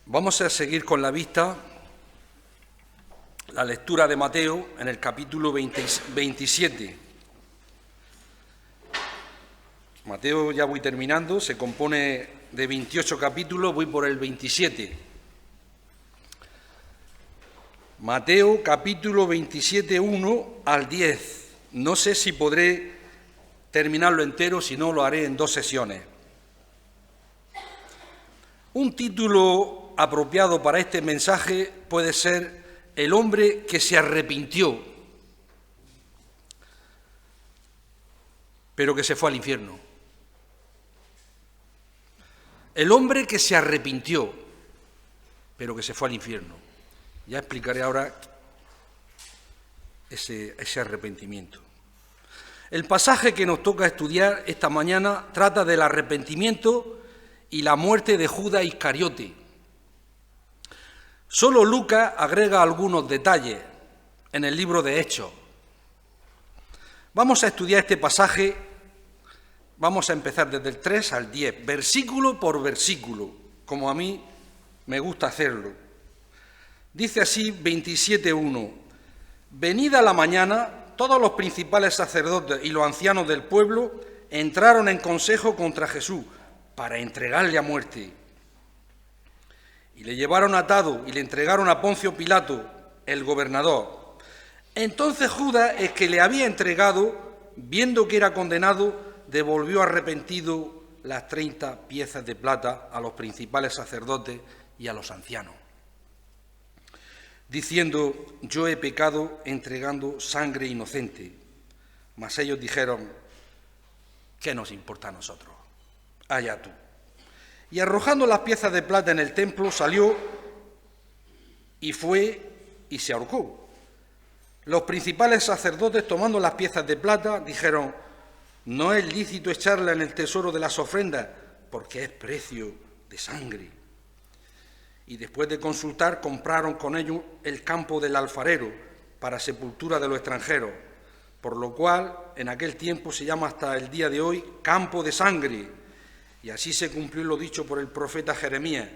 Vamos a seguir con la vista, la lectura de Mateo en el capítulo 27. Mateo, ya voy terminando, se compone de 28 capítulos, voy por el 27. Mateo capítulo 27, 1 al 10. No sé si podré terminarlo entero, si no lo haré en 2 sesiones. Un título apropiado para este mensaje puede ser El hombre que se arrepintió, pero que se fue al infierno. El hombre que se arrepintió, pero que se fue al infierno. Ya explicaré ahora ese arrepentimiento. El pasaje que nos toca estudiar esta mañana trata del arrepentimiento y la muerte de Judas Iscariote. Solo Lucas agrega algunos detalles en el libro de Hechos. Vamos a estudiar este pasaje, vamos a empezar desde el 3 al 10, versículo por versículo, como a mí me gusta hacerlo. Dice así 27:1: Venida la mañana, todos los principales sacerdotes y los ancianos del pueblo entraron en consejo contra Jesús para entregarle a muerte. Y le llevaron atado y le entregaron a Poncio Pilato, el gobernador. Entonces Judas, el que le había entregado, viendo que era condenado, devolvió arrepentido las 30 piezas de plata a los principales sacerdotes y a los ancianos, diciendo: yo he pecado entregando sangre inocente. Mas ellos dijeron: ¿qué nos importa a nosotros? Allá tú. Y arrojando las piezas de plata en el templo, salió y fue y se ahorcó. Los principales sacerdotes, tomando las piezas de plata, dijeron: no es lícito echarla en el tesoro de las ofrendas, porque es precio de sangre. Y después de consultar, compraron con ello el campo del alfarero para sepultura de los extranjeros, por lo cual en aquel tiempo se llama hasta el día de hoy campo de sangre. Y así se cumplió lo dicho por el profeta Jeremías,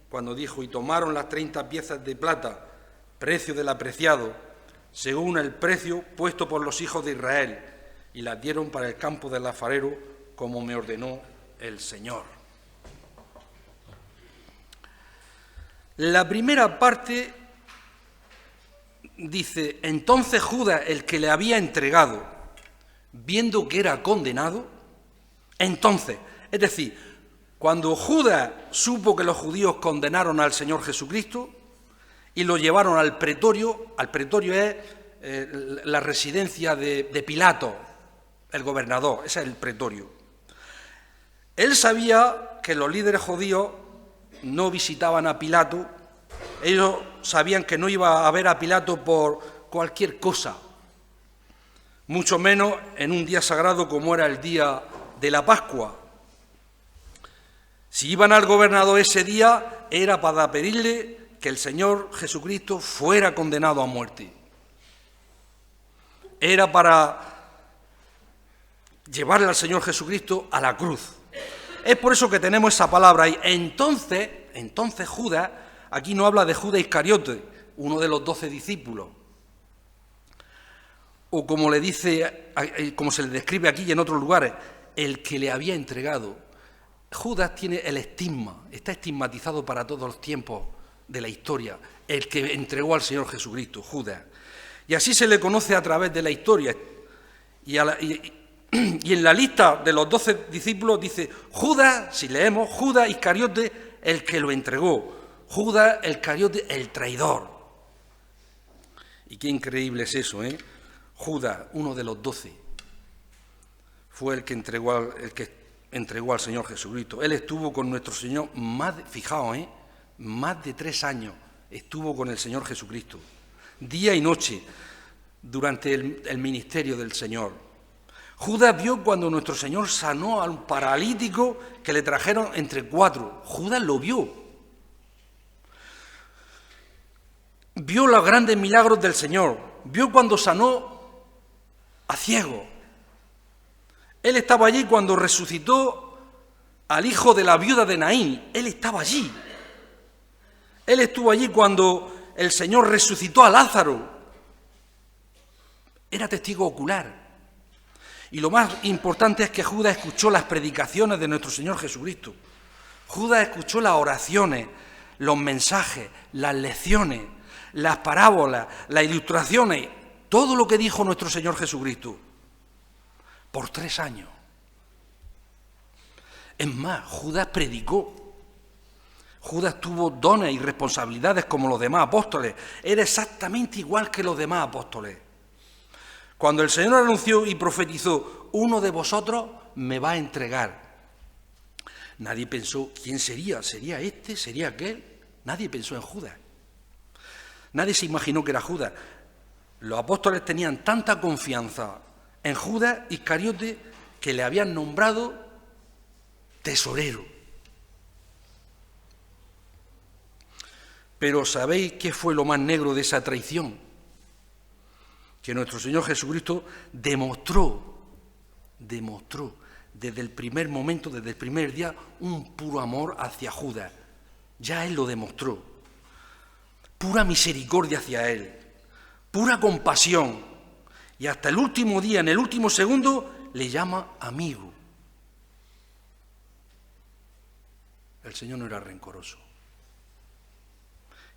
cuando dijo: y tomaron las 30 piezas de plata, precio del apreciado, según el precio puesto por los hijos de Israel, y las dieron para el campo del alfarero, como me ordenó el Señor. La primera parte dice: entonces Judas, el que le había entregado, viendo que era condenado, entonces, es decir, cuando Judas supo que los judíos condenaron al Señor Jesucristo y lo llevaron al pretorio es la residencia de Pilato, el gobernador, ese es el pretorio. Él sabía que los líderes judíos no visitaban a Pilato, ellos sabían que no iba a ver a Pilato por cualquier cosa, mucho menos en un día sagrado como era el día de la Pascua. Si iban al gobernador ese día era para pedirle que el Señor Jesucristo fuera condenado a muerte. Era para llevarle al Señor Jesucristo a la cruz. Es por eso que tenemos esa palabra ahí. Entonces Judas, aquí no habla de Judas Iscariote, uno de los 12 discípulos, o como le dice, como se le describe aquí y en otros lugares, el que le había entregado. Judas tiene el estigma, está estigmatizado para todos los tiempos de la historia, el que entregó al Señor Jesucristo, Judas. Y así se le conoce a través de la historia. Y en la lista de los 12 discípulos dice Judas, si leemos, Judas Iscariote, el que lo entregó. Judas Iscariote, el traidor. Y qué increíble es eso, ¿eh? Judas, uno de los 12, fue el que entregó al Señor Jesucristo. Él estuvo con nuestro Señor más de 3 años estuvo con el Señor Jesucristo, día y noche, durante el ministerio del Señor. Judas vio cuando nuestro Señor sanó a un paralítico que le trajeron entre 4. Judas lo vio. Vio los grandes milagros del Señor. Vio cuando sanó a ciegos. Él estaba allí cuando resucitó al hijo de la viuda de Naín. Él estaba allí. Él estuvo allí cuando el Señor resucitó a Lázaro. Era testigo ocular. Y lo más importante es que Judas escuchó las predicaciones de nuestro Señor Jesucristo. Judas escuchó las oraciones, los mensajes, las lecciones, las parábolas, las ilustraciones, todo lo que dijo nuestro Señor Jesucristo. Por 3 años. Es más, Judas predicó. Judas tuvo dones y responsabilidades como los demás apóstoles. Era exactamente igual que los demás apóstoles. Cuando el Señor anunció y profetizó, uno de vosotros me va a entregar. Nadie pensó, ¿quién sería? ¿Sería este? ¿Sería aquel? Nadie pensó en Judas. Nadie se imaginó que era Judas. Los apóstoles tenían tanta confianza en Judas Iscariote que le habían nombrado tesorero. Pero ¿sabéis qué fue lo más negro de esa traición? Que nuestro Señor Jesucristo demostró desde el primer momento, desde el primer día, un puro amor hacia Judas. Ya Él lo demostró. Pura misericordia hacia Él, pura compasión. Y hasta el último día, en el último segundo, le llama amigo. El Señor no era rencoroso.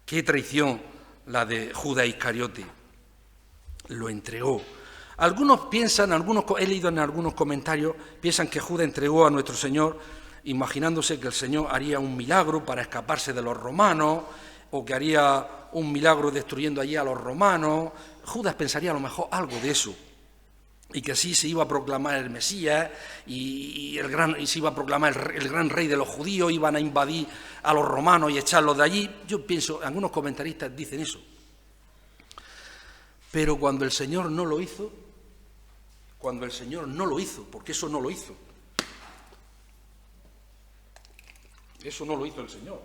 Qué traición la de Judas Iscariote. Lo entregó. Algunos piensan, he leído en algunos comentarios, piensan que Judas entregó a nuestro Señor imaginándose que el Señor haría un milagro para escaparse de los romanos, o que haría un milagro destruyendo allí a los romanos. Judas pensaría a lo mejor algo de eso, y que así se iba a proclamar el Mesías, y se iba a proclamar el gran rey de los judíos, iban a invadir a los romanos y echarlos de allí. Yo pienso, algunos comentaristas dicen eso. Pero cuando el Señor no lo hizo, porque eso no lo hizo. Eso no lo hizo el Señor.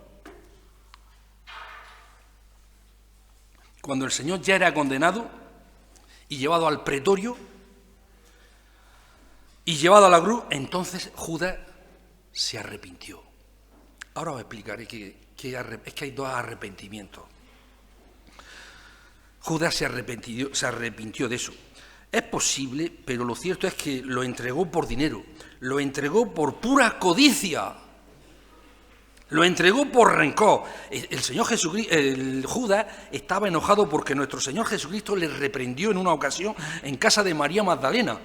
Cuando el Señor ya era condenado y llevado al pretorio y llevado a la cruz, entonces Judas se arrepintió. Ahora os explicaré que hay 2 arrepentimientos. Judas se arrepintió de eso. Es posible, pero lo cierto es que lo entregó por dinero, lo entregó por pura codicia, lo entregó por rencor. El Señor Jesucristo, el Judas estaba enojado porque nuestro Señor Jesucristo le reprendió en una ocasión en casa de María Magdalena,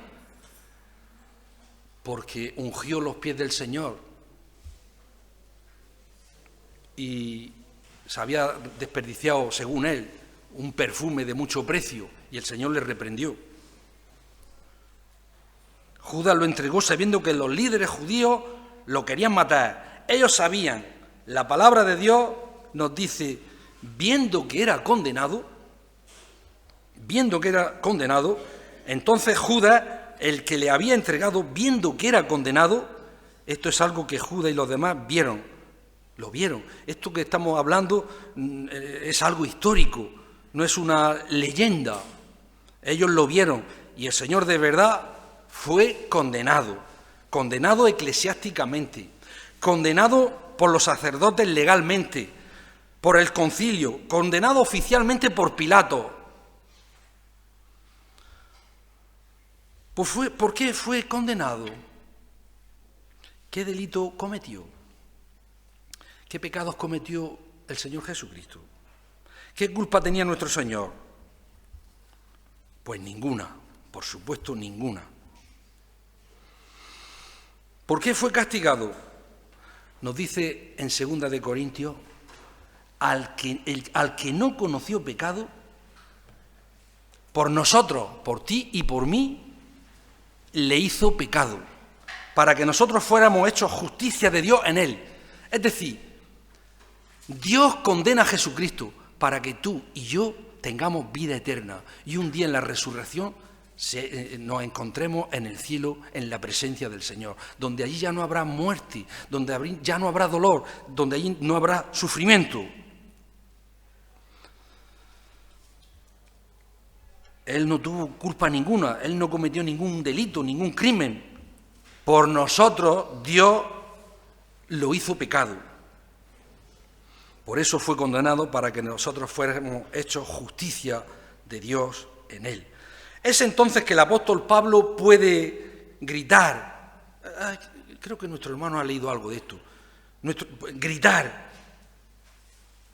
porque ungió los pies del Señor y se había desperdiciado, según él, un perfume de mucho precio, y el Señor le reprendió. Judas lo entregó sabiendo que los líderes judíos lo querían matar. Ellos sabían, la palabra de Dios nos dice, viendo que era condenado, entonces Judas, el que le había entregado, viendo que era condenado, esto es algo que Judas y los demás lo vieron. Esto que estamos hablando es algo histórico, no es una leyenda. Ellos lo vieron y el Señor de verdad fue condenado eclesiásticamente, condenado por los sacerdotes legalmente, por el concilio, condenado oficialmente por Pilato. Pues ¿por qué fue condenado? ¿Qué delito cometió? ¿Qué pecados cometió el Señor Jesucristo? ¿Qué culpa tenía nuestro Señor? Pues ninguna, por supuesto ninguna. ¿Por qué fue castigado? Nos dice en 2 de Corintios, al que no conoció pecado, por nosotros, por ti y por mí, le hizo pecado, para que nosotros fuéramos hechos justicia de Dios en él. Es decir, Dios condena a Jesucristo para que tú y yo tengamos vida eterna y un día en la resurrección nos encontremos en el cielo, en la presencia del Señor, donde allí ya no habrá muerte, donde ya no habrá dolor, donde allí no habrá sufrimiento. Él no tuvo culpa ninguna, Él no cometió ningún delito, ningún crimen. Por nosotros Dios lo hizo pecado. Por eso fue condenado, para que nosotros fuéramos hechos justicia de Dios en él. Es entonces que el apóstol Pablo puede gritar. Creo que nuestro hermano ha leído algo de esto. Gritar.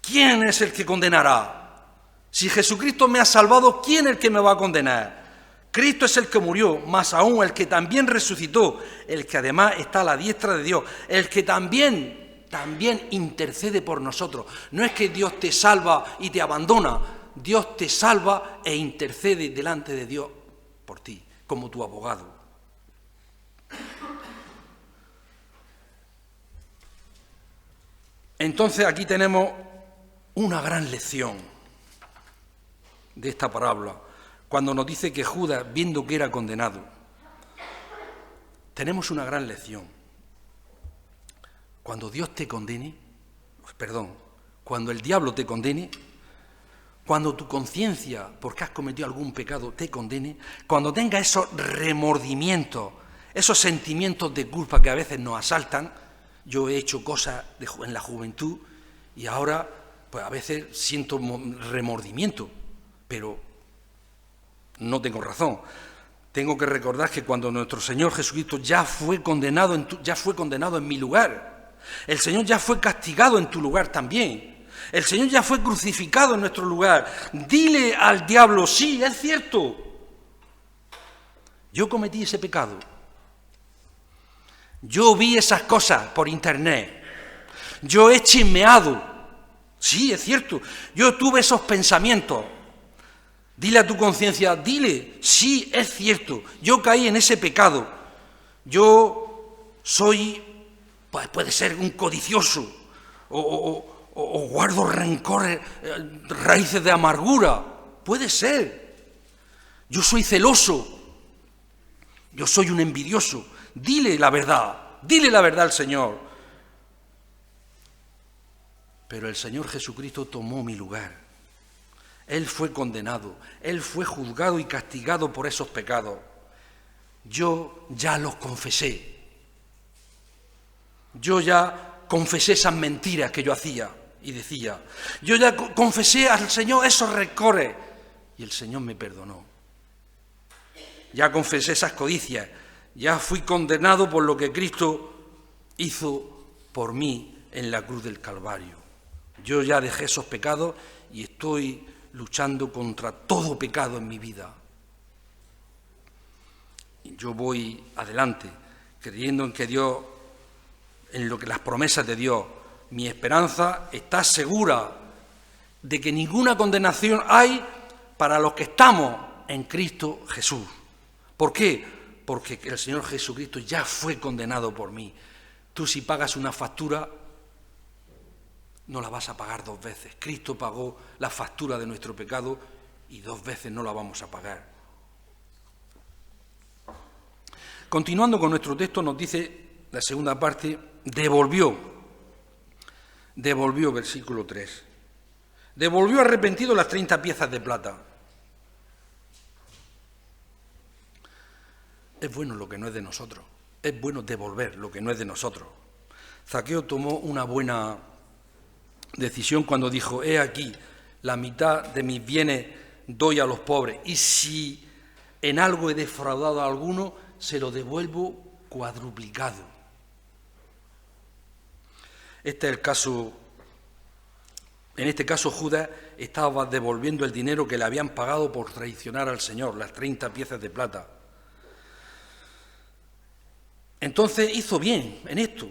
¿Quién es el que condenará? Si Jesucristo me ha salvado, ¿quién es el que me va a condenar? Cristo es el que murió, más aún el que también resucitó, el que además está a la diestra de Dios, el que también intercede por nosotros. No es que Dios te salva y te abandona, Dios te salva e intercede delante de Dios por ti, como tu abogado. Entonces aquí tenemos una gran lección de esta parábola, cuando nos dice que Judas, viendo que era condenado, tenemos una gran lección. Cuando Dios te condene, cuando el diablo te condene, cuando tu conciencia, porque has cometido algún pecado, te condene, cuando tengas esos remordimientos, esos sentimientos de culpa que a veces nos asaltan. Yo he hecho cosas en la juventud y ahora pues a veces siento remordimiento, pero no tengo razón. Tengo que recordar que cuando nuestro Señor Jesucristo ya fue condenado en mi lugar, el Señor ya fue castigado en tu lugar también, el Señor ya fue crucificado en nuestro lugar. Dile al diablo: sí, es cierto, yo cometí ese pecado, yo vi esas cosas por internet, yo he chismeado, sí, es cierto, yo tuve esos pensamientos. Dile a tu conciencia, dile: sí, es cierto, yo caí en ese pecado, yo soy, pues puede ser un codicioso, o guardo rencores, raíces de amargura, puede ser. Yo soy celoso, yo soy un envidioso. Dile la verdad al Señor. Pero el Señor Jesucristo tomó mi lugar. Él fue condenado, Él fue juzgado y castigado por esos pecados. Yo ya los confesé. Yo ya confesé esas mentiras que yo hacía y decía. Yo ya confesé al Señor esos rencores y el Señor me perdonó. Ya confesé esas codicias, ya fui condenado por lo que Cristo hizo por mí en la cruz del Calvario. Yo ya dejé esos pecados y estoy luchando contra todo pecado en mi vida. Yo voy adelante, creyendo en que Dios, en lo que las promesas de Dios, mi esperanza está segura de que ninguna condenación hay para los que estamos en Cristo Jesús. ¿Por qué? Porque el Señor Jesucristo ya fue condenado por mí. Tú, si pagas una factura, no la vas a pagar dos veces. Cristo pagó la factura de nuestro pecado y dos veces no la vamos a pagar. Continuando con nuestro texto, nos dice la segunda parte: devolvió, versículo 3. Devolvió arrepentido las 30 piezas de plata. Es bueno lo que no es de nosotros. Es bueno devolver lo que no es de nosotros. Zaqueo tomó una buena decisión cuando dijo: he aquí, la mitad de mis bienes doy a los pobres, y si en algo he defraudado a alguno, se lo devuelvo cuadruplicado. Este es el caso. En este caso, Judas estaba devolviendo el dinero que le habían pagado por traicionar al Señor, las 30 piezas de plata. Entonces hizo bien en esto.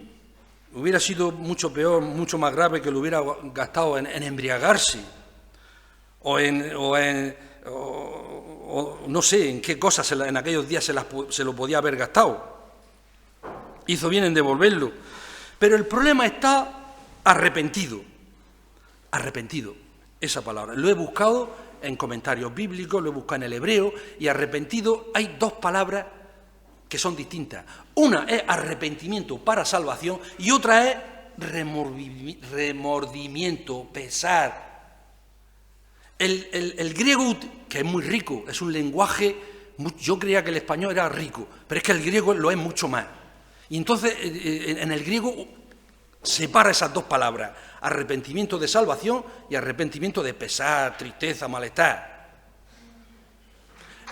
Hubiera sido mucho peor, mucho más grave que lo hubiera gastado en embriagarse o no sé en qué cosas en aquellos días se lo podía haber gastado. Hizo bien en devolverlo. Pero el problema está arrepentido. Arrepentido, esa palabra. Lo he buscado en comentarios bíblicos, lo he buscado en el hebreo, y arrepentido hay dos palabras que son distintas. Una es arrepentimiento para salvación y otra es remordimiento, pesar. El griego, que es muy rico, es un lenguaje, yo creía que el español era rico, pero es que el griego lo es mucho más. Y entonces en el griego separa esas dos palabras, Arrepentimiento de salvación y arrepentimiento de pesar, tristeza, malestar.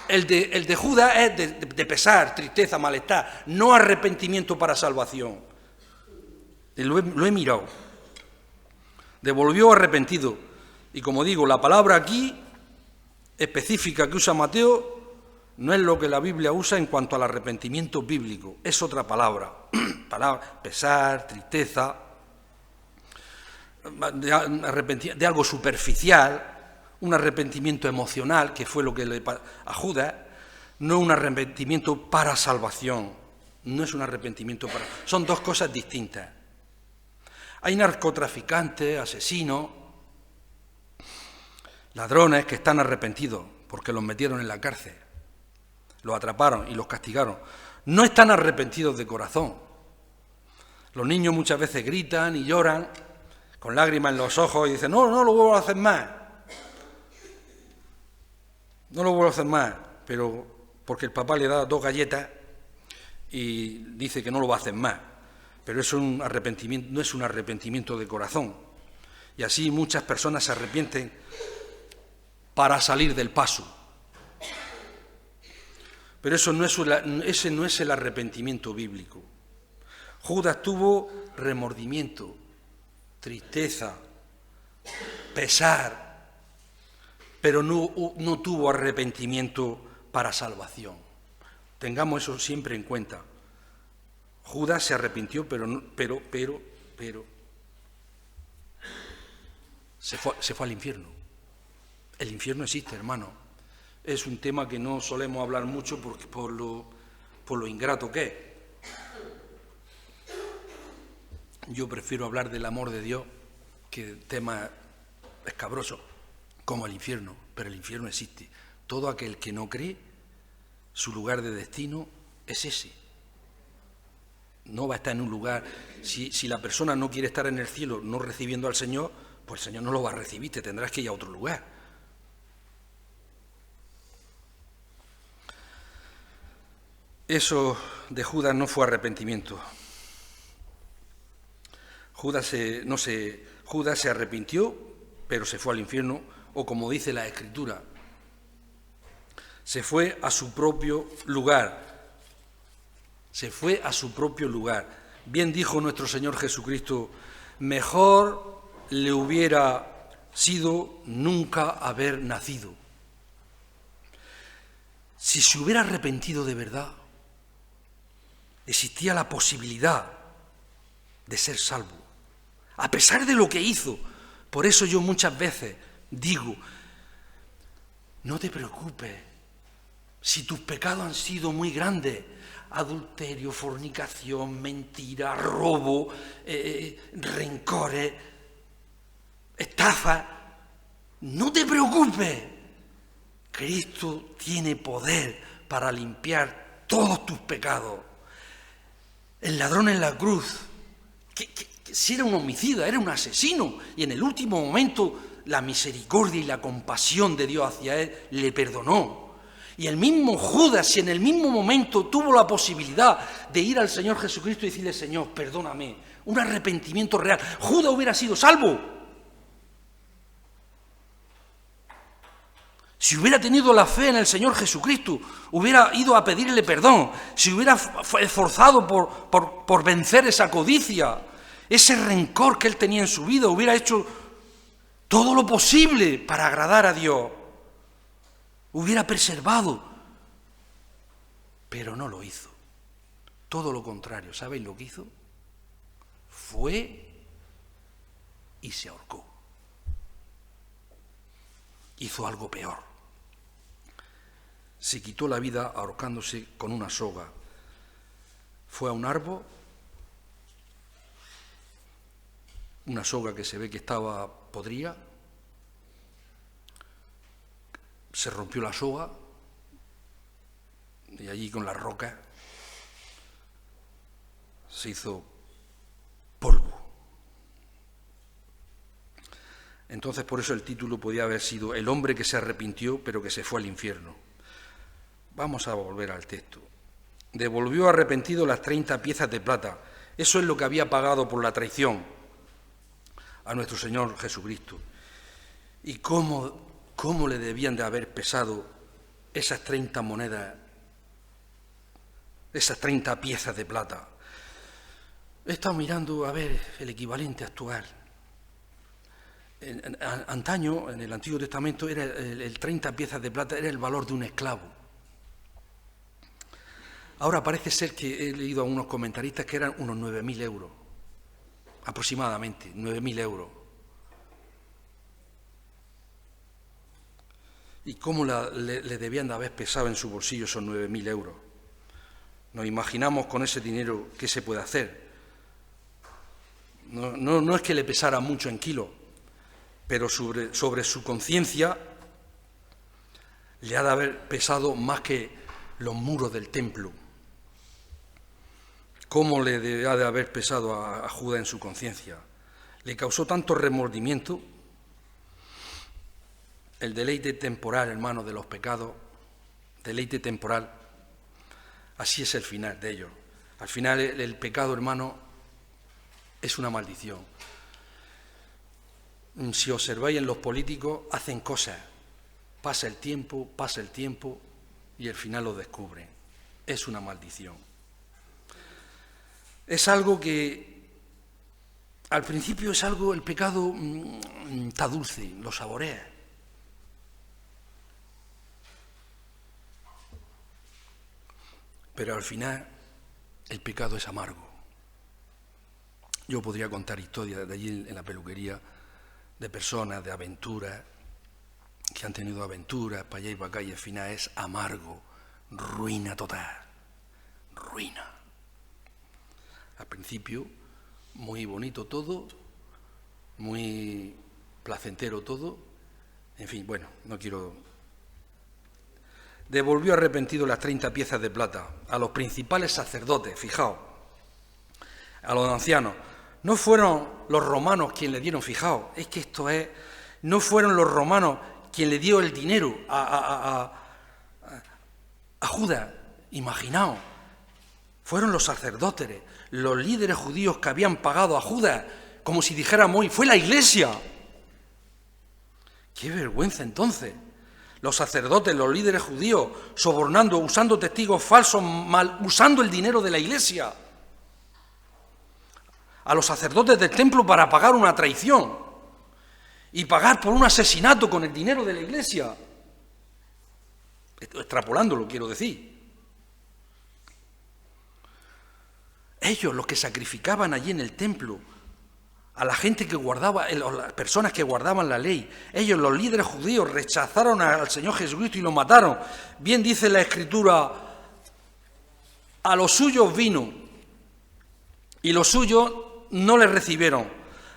El de Judas es de pesar, tristeza, malestar, no arrepentimiento para salvación. Lo he mirado. Devolvió arrepentido. Y como digo, la palabra aquí específica que usa Mateo no es lo que la Biblia usa en cuanto al arrepentimiento bíblico, es otra palabra. Pesar, tristeza, de algo superficial, un arrepentimiento emocional, que fue lo que le pasó a Judas, no un arrepentimiento para salvación, no es un arrepentimiento para... Son dos cosas distintas. Hay narcotraficantes, asesinos, ladrones que están arrepentidos porque los metieron en la cárcel, los atraparon y los castigaron. No están arrepentidos de corazón. Los niños muchas veces gritan y lloran con lágrimas en los ojos y dicen, no lo vuelvo a hacer más. No lo vuelvo a hacer más, pero porque el papá le da 2 galletas y dice que no lo va a hacer más. Pero es un arrepentimiento, no es un arrepentimiento de corazón. Y así muchas personas se arrepienten para salir del paso. Pero ese no es el arrepentimiento bíblico. Judas tuvo remordimiento, tristeza, pesar, pero no tuvo arrepentimiento para salvación. Tengamos eso siempre en cuenta. Judas se arrepintió, pero se fue al infierno. El infierno existe, hermano. Es un tema que no solemos hablar mucho por lo ingrato que es. Yo prefiero hablar del amor de Dios que temas escabrosos como el infierno, pero el infierno existe. Todo aquel que no cree, su lugar de destino es ese. No va a estar en un lugar, si la persona no quiere estar en el cielo no recibiendo al Señor, pues el Señor no lo va a recibir, te tendrás que ir a otro lugar. Eso de Judas no fue arrepentimiento. Judas se arrepintió, pero se fue al infierno, o como dice la Escritura, se fue a su propio lugar. Se fue a su propio lugar. Bien dijo nuestro Señor Jesucristo, mejor le hubiera sido nunca haber nacido. Si se hubiera arrepentido de verdad, existía la posibilidad de ser salvo, a pesar de lo que hizo. Por eso yo muchas veces digo, no te preocupes, si tus pecados han sido muy grandes, adulterio, fornicación, mentira, robo, rencores, estafa, no te preocupes, Cristo tiene poder para limpiar todos tus pecados. El ladrón en la cruz, que si era un homicida, era un asesino, y en el último momento la misericordia y la compasión de Dios hacia él le perdonó. Y el mismo Judas, si en el mismo momento tuvo la posibilidad de ir al Señor Jesucristo y decirle, Señor, perdóname, un arrepentimiento real, Judas hubiera sido salvo. Si hubiera tenido la fe en el Señor Jesucristo, hubiera ido a pedirle perdón, si hubiera esforzado por vencer esa codicia, ese rencor que él tenía en su vida, hubiera hecho todo lo posible para agradar a Dios, hubiera preservado, pero no lo hizo. Todo lo contrario, ¿sabéis lo que hizo? Fue y se ahorcó. Hizo algo peor. Se quitó la vida ahorcándose con una soga. Fue a un árbol, una soga que se ve que estaba podrida, se rompió la soga y allí con las rocas se hizo polvo. Entonces por eso el título podía haber sido El hombre que se arrepintió pero que se fue al infierno. Vamos a volver al texto. Devolvió arrepentido las 30 piezas de plata. Eso es lo que había pagado por la traición. a nuestro Señor Jesucristo. Y cómo le debían de haber pesado esas 30 monedas, esas 30 piezas de plata. He estado mirando a ver el equivalente actual. Antaño, en el Antiguo Testamento, era el 30 piezas de plata era el valor de un esclavo. Ahora parece ser que he leído a unos comentaristas que eran unos 9.000 euros, aproximadamente, 9.000 euros. ¿Y cómo le debían de haber pesado en su bolsillo esos 9.000 euros? Nos imaginamos con ese dinero qué se puede hacer. No es que le pesara mucho en kilos, pero sobre su conciencia le ha de haber pesado más que los muros del templo. ¿Cómo le ha de haber pesado a Judas en su conciencia? Le causó tanto remordimiento. El deleite temporal, hermano, de los pecados, deleite temporal, así es el final de ellos. Al final el pecado, hermano, es una maldición. Si observáis en los políticos, hacen cosas, pasa el tiempo y al final lo descubren. Es una maldición. Es algo que al principio es algo, el pecado está dulce, lo saboreas. Pero al final el pecado es amargo. Yo podría contar historias de allí en la peluquería de personas, de aventuras, que han tenido aventuras para allá y para acá y al final es amargo, ruina total, ruina. Al principio, muy bonito todo, muy placentero todo, en fin, bueno, no quiero... Devolvió arrepentido las 30 piezas de plata a los principales sacerdotes, fijaos, a los ancianos. No fueron los romanos quienes le dieron, fijaos, es que esto es, no fueron los romanos quien le dio el dinero a Judas, imaginaos, fueron los sacerdotes, los líderes judíos que habían pagado a Judas, como si dijéramos hoy, fue la Iglesia. ¡Qué vergüenza entonces! Los sacerdotes, los líderes judíos, sobornando, usando testigos falsos, usando el dinero de la Iglesia. A los sacerdotes del templo para pagar una traición y pagar por un asesinato con el dinero de la Iglesia. Extrapolándolo, quiero decir. Ellos, los que sacrificaban allí en el templo, a la gente que guardaba, las personas que guardaban la ley, ellos, los líderes judíos, rechazaron al Señor Jesucristo y lo mataron. Bien dice la Escritura, a los suyos vino y los suyos no le recibieron.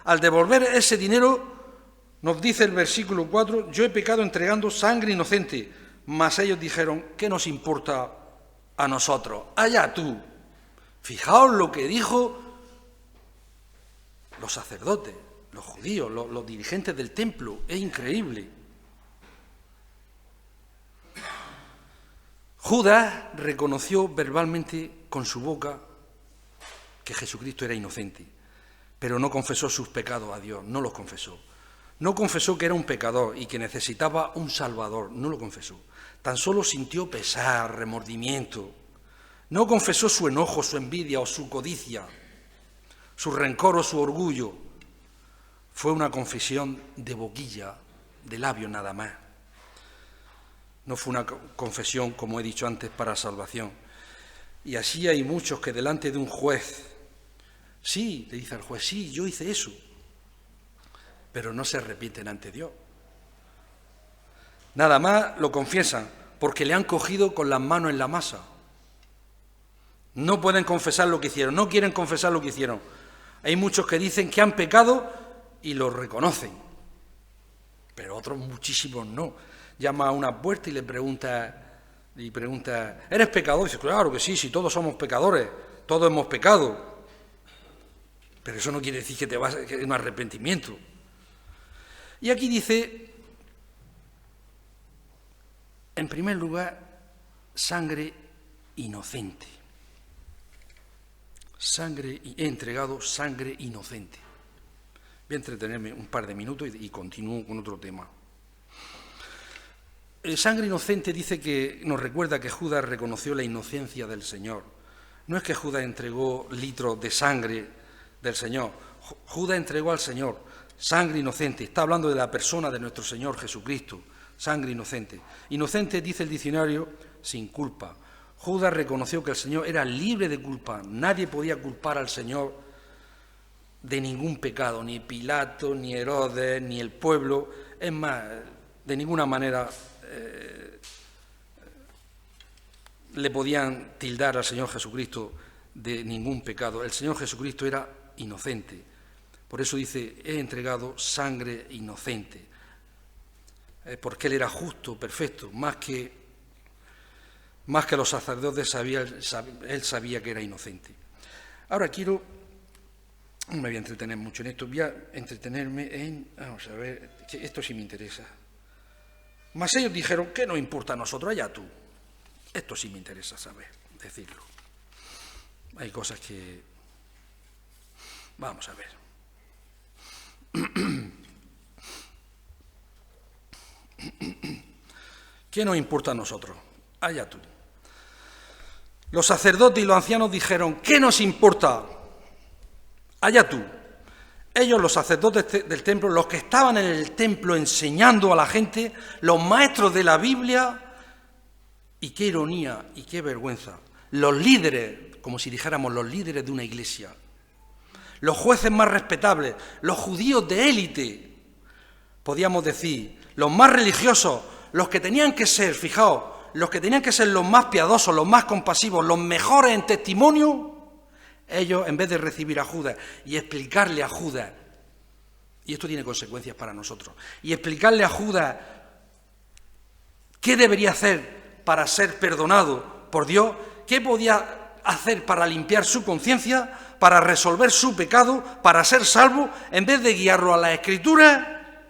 Al devolver ese dinero, nos dice el versículo 4, yo he pecado entregando sangre inocente, mas ellos dijeron, ¿qué nos importa a nosotros? Allá tú. Fijaos lo que dijo los sacerdotes, los judíos, los dirigentes del templo, es increíble. Judas reconoció verbalmente con su boca que Jesucristo era inocente, pero no confesó sus pecados a Dios, no los confesó. No confesó que era un pecador y que necesitaba un Salvador, no lo confesó. Tan solo sintió pesar, remordimiento. No confesó su enojo, su envidia o su codicia, su rencor o su orgullo. Fue una confesión de boquilla, de labio nada más. No fue una confesión, como he dicho antes, para salvación. Y así hay muchos que delante de un juez, sí, le dice al juez, sí, yo hice eso, pero no se arrepienten ante Dios. Nada más lo confiesan, porque le han cogido con las manos en la masa. No pueden confesar lo que hicieron, no quieren confesar lo que hicieron. Hay muchos que dicen que han pecado y lo reconocen, pero otros muchísimos no. Llama a una puerta y le pregunta, ¿eres pecador? Y dice, claro que sí, todos somos pecadores, todos hemos pecado. Pero eso no quiere decir que que es un arrepentimiento. Y aquí dice, en primer lugar, sangre inocente. He entregado sangre inocente. Voy a entretenerme un par de minutos y continúo con otro tema. Sangre inocente dice que nos recuerda que Judas reconoció la inocencia del Señor. No es que Judas entregó litros de sangre del Señor. Judas entregó al Señor sangre inocente. Está hablando de la persona de nuestro Señor Jesucristo. Sangre inocente. Inocente, dice el diccionario, sin culpa. Judas reconoció que el Señor era libre de culpa. Nadie podía culpar al Señor de ningún pecado, ni Pilato, ni Herodes, ni el pueblo. Es más, de ninguna manera le podían tildar al Señor Jesucristo de ningún pecado. El Señor Jesucristo era inocente. Por eso dice, he entregado sangre inocente. Porque Él era justo, perfecto, más que los sacerdotes Él sabía que era inocente. Ahora no me voy a entretener mucho en esto, voy a entretenerme vamos a ver, que esto sí me interesa. Mas ellos dijeron, ¿qué nos importa a nosotros? Allá tú. Esto sí me interesa saber, decirlo. Hay cosas que... Vamos a ver. ¿Qué nos importa a nosotros? Allá tú. Los sacerdotes y los ancianos dijeron, ¿qué nos importa? Allá tú. Ellos, los sacerdotes del templo, los que estaban en el templo enseñando a la gente, los maestros de la Biblia, y qué ironía y qué vergüenza, los líderes, como si dijéramos los líderes de una iglesia, los jueces más respetables, los judíos de élite, podíamos decir, los más religiosos, los que tenían que ser, fijaos, los que tenían que ser los más piadosos, los más compasivos, los mejores en testimonio, ellos, en vez de recibir a Judas y explicarle a Judas, y esto tiene consecuencias para nosotros, y explicarle a Judas qué debería hacer para ser perdonado por Dios, qué podía hacer para limpiar su conciencia, para resolver su pecado, para ser salvo, en vez de guiarlo a la Escritura,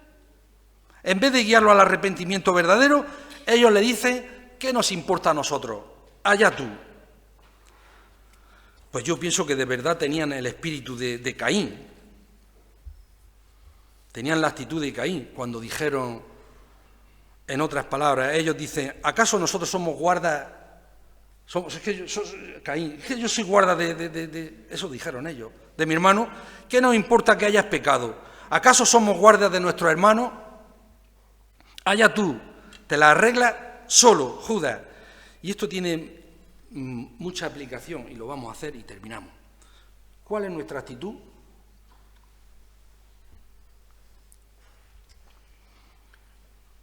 en vez de guiarlo al arrepentimiento verdadero, ellos le dicen, ¿qué nos importa a nosotros? Allá tú. Pues yo pienso que de verdad tenían el espíritu de Caín. Tenían la actitud de Caín cuando dijeron, en otras palabras, ellos dicen, ¿acaso nosotros somos guardas? Caín, es que yo soy guarda de... Eso dijeron ellos, de mi hermano. ¿Qué nos importa que hayas pecado? ¿Acaso somos guardas de nuestro hermano? Allá tú, te la arreglas solo, Judas. Y esto tiene mucha aplicación y lo vamos a hacer y terminamos. ¿Cuál es nuestra actitud?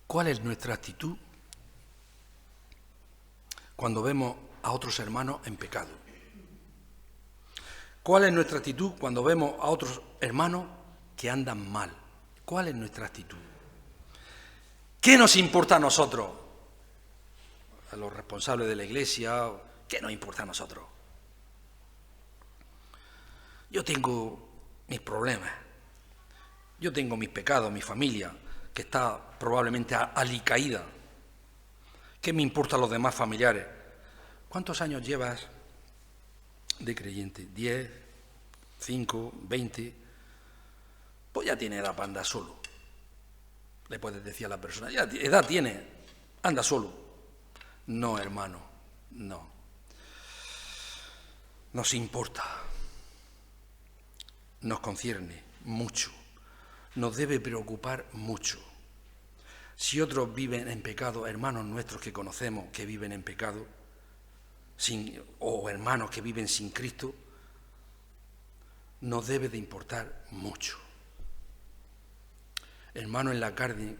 ¿Cuál es nuestra actitud cuando vemos a otros hermanos en pecado? ¿Cuál es nuestra actitud cuando vemos a otros hermanos que andan mal? ¿Cuál es nuestra actitud? ¿Qué nos importa a nosotros? A los responsables de la iglesia, ¿qué nos importa a nosotros? Yo tengo mis problemas, yo tengo mis pecados, mi familia, que está probablemente alicaída. ¿Qué me importa a los demás familiares? ¿Cuántos años llevas de creyente? ¿10, 5, 20? Pues ya tiene edad para andar solo. Le puedes decir a la persona, ya edad tiene, anda solo. No, hermano, no. Nos importa, nos concierne mucho, nos debe preocupar mucho. Si otros viven en pecado, hermanos nuestros que conocemos que viven en pecado, o hermanos que viven sin Cristo, nos debe de importar mucho. Hermanos en la carne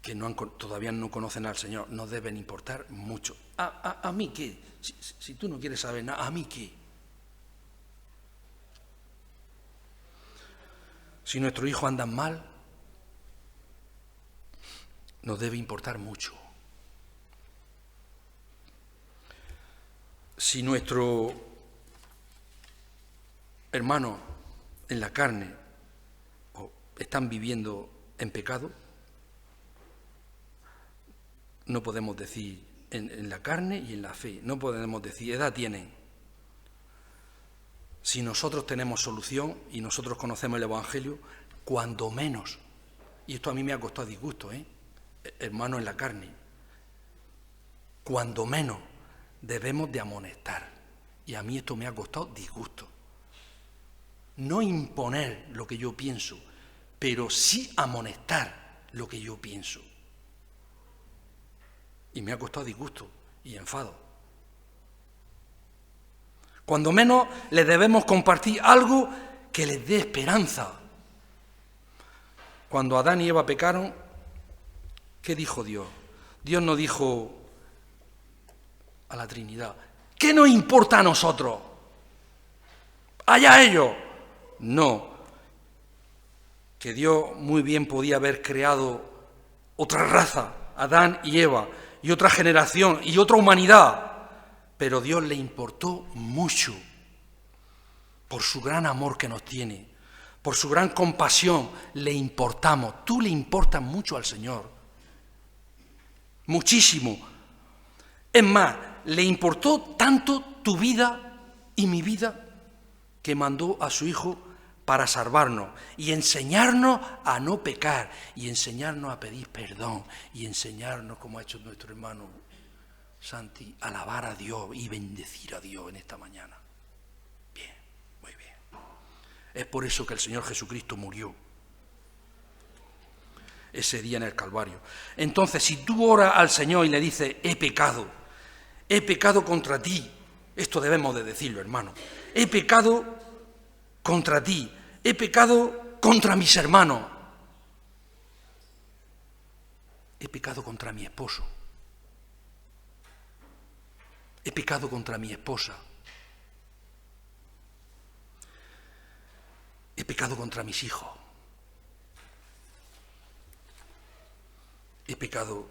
que todavía no conocen al Señor, nos deben importar mucho. ¿A mí qué? Si tú no quieres saber nada, ¿a mí qué? Si nuestros hijos andan mal, nos debe importar mucho. Si nuestro hermano en la carne están viviendo en pecado, no podemos decir en la carne y en la fe, no podemos decir edad tienen. si nosotros tenemos solución y nosotros conocemos el Evangelio, cuando menos, y esto a mí me ha costado disgusto, hermano en la carne, cuando menos debemos de amonestar, y a mí esto me ha costado disgusto. No imponer lo que yo pienso, pero sí amonestar lo que yo pienso. Y me ha costado disgusto y enfado. Cuando menos les debemos compartir algo que les dé esperanza. Cuando Adán y Eva pecaron, ¿qué dijo Dios? Dios no dijo a la Trinidad, ¿qué nos importa a nosotros? ¡Allá ellos! No, que Dios muy bien podía haber creado otra raza, Adán y Eva, y otra generación, y otra humanidad, pero Dios le importó mucho, por su gran amor que nos tiene, por su gran compasión, le importamos. Tú le importas mucho al Señor, muchísimo. Es más, le importó tanto tu vida y mi vida, que mandó a su Hijo para salvarnos y enseñarnos a no pecar y enseñarnos a pedir perdón y enseñarnos, como ha hecho nuestro hermano Santi, a alabar a Dios y bendecir a Dios en esta mañana. Bien, muy bien. Es por eso que el Señor Jesucristo murió ese día en el Calvario. Entonces, si tú oras al Señor y le dices, he pecado contra ti, esto debemos de decirlo, hermano, he pecado contra ti, he pecado contra mis hermanos, he pecado contra mi esposo, he pecado contra mi esposa, he pecado contra mis hijos, he pecado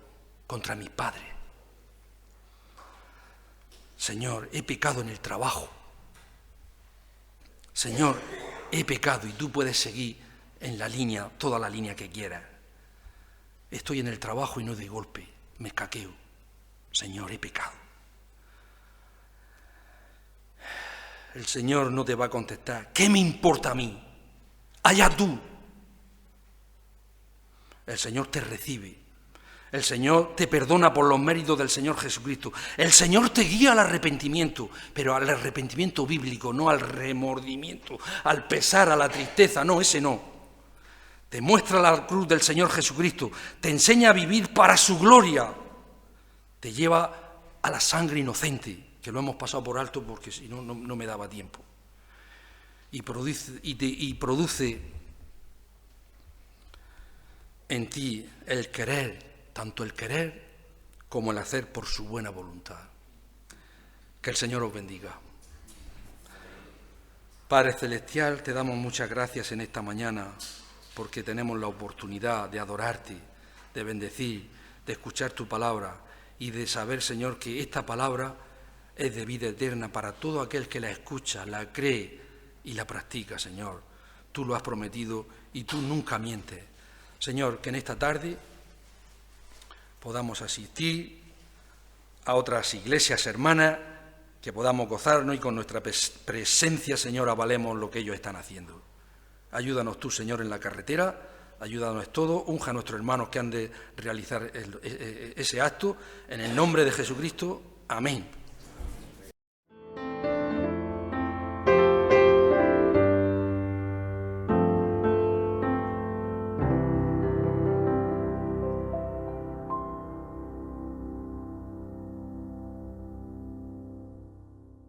contra mis padres. Señor, he pecado en el trabajo. Señor, he pecado, y tú puedes seguir en la línea, toda la línea que quieras. Estoy en el trabajo y no de golpe me escaqueo. Señor, he pecado. El Señor no te va a contestar, ¿qué me importa a mí? Allá tú. El Señor te recibe. El Señor te perdona por los méritos del Señor Jesucristo. El Señor te guía al arrepentimiento, pero al arrepentimiento bíblico, no al remordimiento, al pesar, a la tristeza, no, ese no. Te muestra la cruz del Señor Jesucristo, te enseña a vivir para su gloria, te lleva a la sangre inocente, que lo hemos pasado por alto porque si no, no me daba tiempo. Y produce en ti el querer, tanto el querer como el hacer por su buena voluntad. Que el Señor os bendiga. Padre Celestial, te damos muchas gracias en esta mañana porque tenemos la oportunidad de adorarte, de bendecir, de escuchar tu palabra y de saber, Señor, que esta palabra es de vida eterna para todo aquel que la escucha, la cree y la practica, Señor. Tú lo has prometido y tú nunca mientes. Señor, que en esta tarde podamos asistir a otras iglesias hermanas, que podamos gozarnos y con nuestra presencia, Señor, avalemos lo que ellos están haciendo. Ayúdanos tú, Señor, en la carretera, ayúdanos todo, unja a nuestros hermanos que han de realizar ese acto, en el nombre de Jesucristo. Amén.